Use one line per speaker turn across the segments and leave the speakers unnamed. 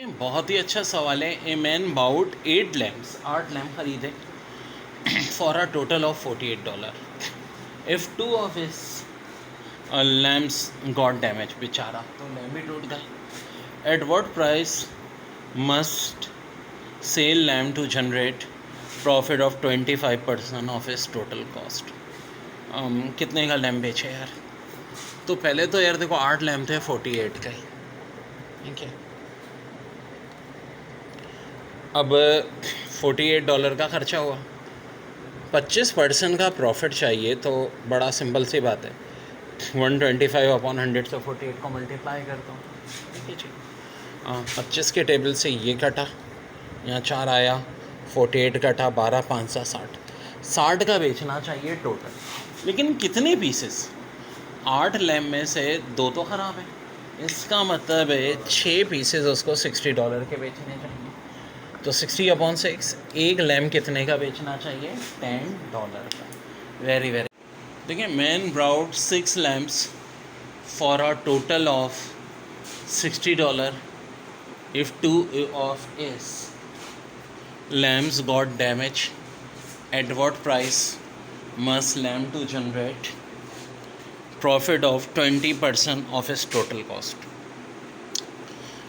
बहुत ही अच्छा सवाल है। A man bought 8 lamps, 8 lamp खरीदे for a total of $48. If two of his lamps got damage, बेचारा तो लैम्प ही टूट गए। At what price must sell lamp to generate profit of 25% of his total cost. कितने का lamp बेचे यार? तो पहले तो यार देखो 8 लैम्प थे 48 का ही, ठीक है। अब $48 का खर्चा हुआ, 25% का प्रॉफिट चाहिए, तो बड़ा सिंपल सी बात है, 125/100 से 48 को मल्टीप्लाई करता हूँ, ठीक है जी। 25 के टेबल से ये कटा, यहाँ 4 आया, 48 कटा, 12 5 60, 60 का बेचना चाहिए टोटल। लेकिन कितने पीसेस? 8 लैम्प में से 2 तो ख़राब है, इसका मतलब है 6 पीसेस उसको $60 के बेचने चाहिए। तो 60/6, एक लैम्प कितने का बेचना चाहिए? $10 का। वेरी वेरी, देखिए, man brought 6 lamps for a total of $60. If 2 of his lamps got damage, at what price must lamp to generate profit of 20% of his total cost.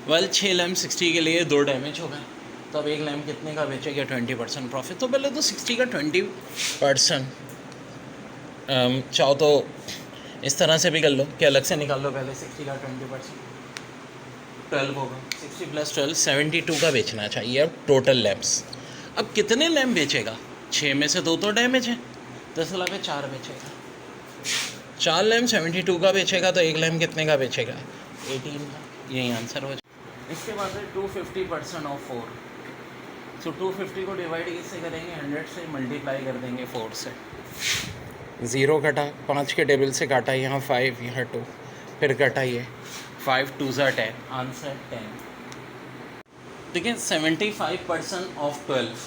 Well, 6 lamp 60 के लिए 2 damage हो गए, तो अब एक lamp कितने का बेचेगा? 20% प्रॉफिट। तो पहले तो 60 का 20%, चाहो तो इस तरह से भी कर लो कि अलग से निकाल लो। पहले 60 का 20% 12 होगा, 60 + 12 72 का बेचना चाहिए अब टोटल लैम्प्स। अब कितने लैम्प बेचेगा? 6 में से 2 तो डैमेज है, 10 लगा 4 बेचेगा। 4 लैम्प 72 का बेचेगा, तो एक लैम्प कितने का बेचेगा? 18 का। यही आंसर हो जाए। इसके बाद है 250% ऑफ 4। सो 250 को डिवाइड किससे करेंगे? 100 से मल्टीप्लाई कर देंगे 4 से। 0 कटा, 5 के टेबल से काटा, यहाँ 5, यहाँ 2, फिर कटा ये 5 2 10, आंसर 10। देखिए, 75% ऑफ 12,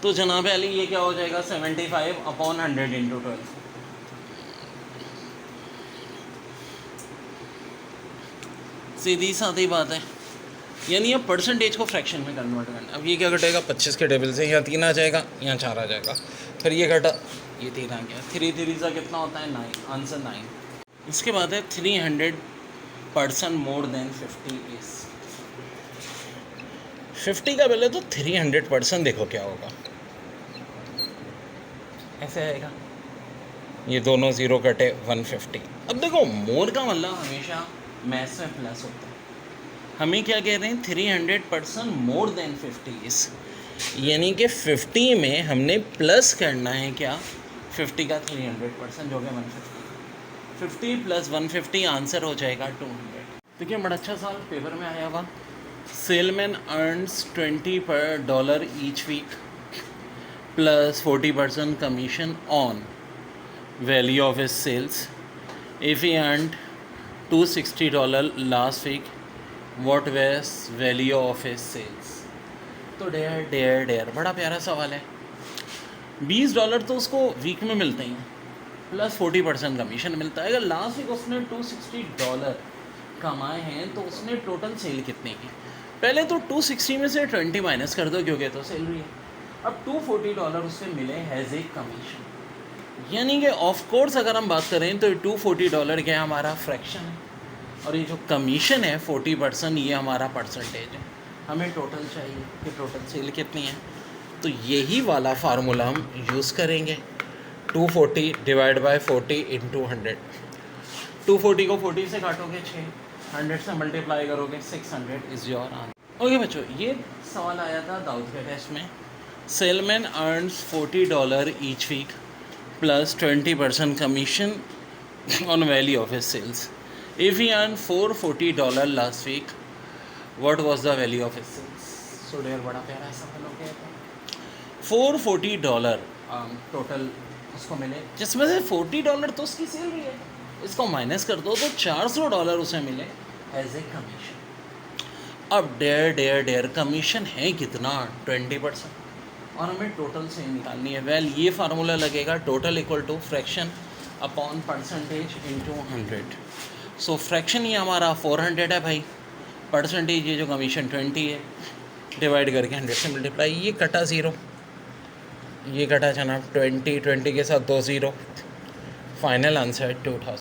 तो जनाब अली ये क्या हो जाएगा? 75/100 × 12। सीधी सादी बात है, यानी अब परसेंटेज को फ्रैक्शन में कन्वर्ट करना। अब ये क्या घटेगा? 25 के टेबल से यहाँ 3 आ जाएगा, यहाँ 4 आ जाएगा, फिर ये घटा, ये 3 आ गया, 3 3 सा कितना होता है? 9, आंसर 9। इसके बाद है 300% मोर देन 50 इज। 50 का पहले तो 300% देखो क्या होगा, ऐसे आएगा, ये दोनों 0 कटे, 150। अब देखो, मोर का मतलब हमेशा मैथ्स में प्लस होता है। हमें क्या कह रहे हैं? 300% मोर देन 50, यानी कि 50 में हमने प्लस करना है क्या? 50 का 300%, जो कि 150। 50 + 150 आंसर हो जाएगा 200। देखिए, बड़ा अच्छा सवाल पेपर में आया हुआ। Salesman earns $20 each week plus 40% commission on value of his sales. If he earned $260 last week, what was value of his sales? तो डेयर बड़ा प्यारा सवाल है। $20 तो उसको वीक में मिलते हैं, प्लस 40% कमीशन मिलता है। अगर लास्ट वीक उसने $260 कमाए हैं, तो उसने टोटल सेल कितने की? पहले तो 260 में से 20 माइनस कर दो, क्योंकि तो सेल रही है। अब $240 उससे मिले हैज़ ए कमीशन, यानी कि ऑफ कोर्स अगर हम बात करें तो $240 क्या हमारा फ्रैक्शन है, और ये जो कमीशन है 40%, ये हमारा परसेंटेज है। हमें टोटल चाहिए कि टोटल सेल कितनी है, तो यही वाला फार्मूला हम यूज़ करेंगे। 240 डिवाइड बाय 40 × 100। 240 को 40 से काटोगे 6, 100 से मल्टीप्लाई करोगे 600 इज़ योर आंसर। ओके बच्चों, ये सवाल आया था दाऊद के टेस्ट में। Salesman earns $40 each week plus 20% commission on value of his sales. If he earned $440 last week, what was the value of his sales? So dear, बड़ा प्यारा सवाल हो गया था। $440 टोटल उसको मिले, जिसमें से $40 तो उसकी सेल रही है, इसको माइनस कर दो तो $400 उसे मिले एज ए कमीशन। अब डेयर कमीशन है कितना? 20%, और हमें टोटल से निकालनी है। वेल, ये फार्मूला लगेगा total equal to fraction upon percentage × 100। So fraction ये हमारा 400 है भाई, परसेंटेज ये जो कमीशन 20 है, डिवाइड करके 100 से मल्टीप्लाई, ये कटा 0, ये कटा जनाब 20 के साथ 2 0, फाइनल आंसर 2000।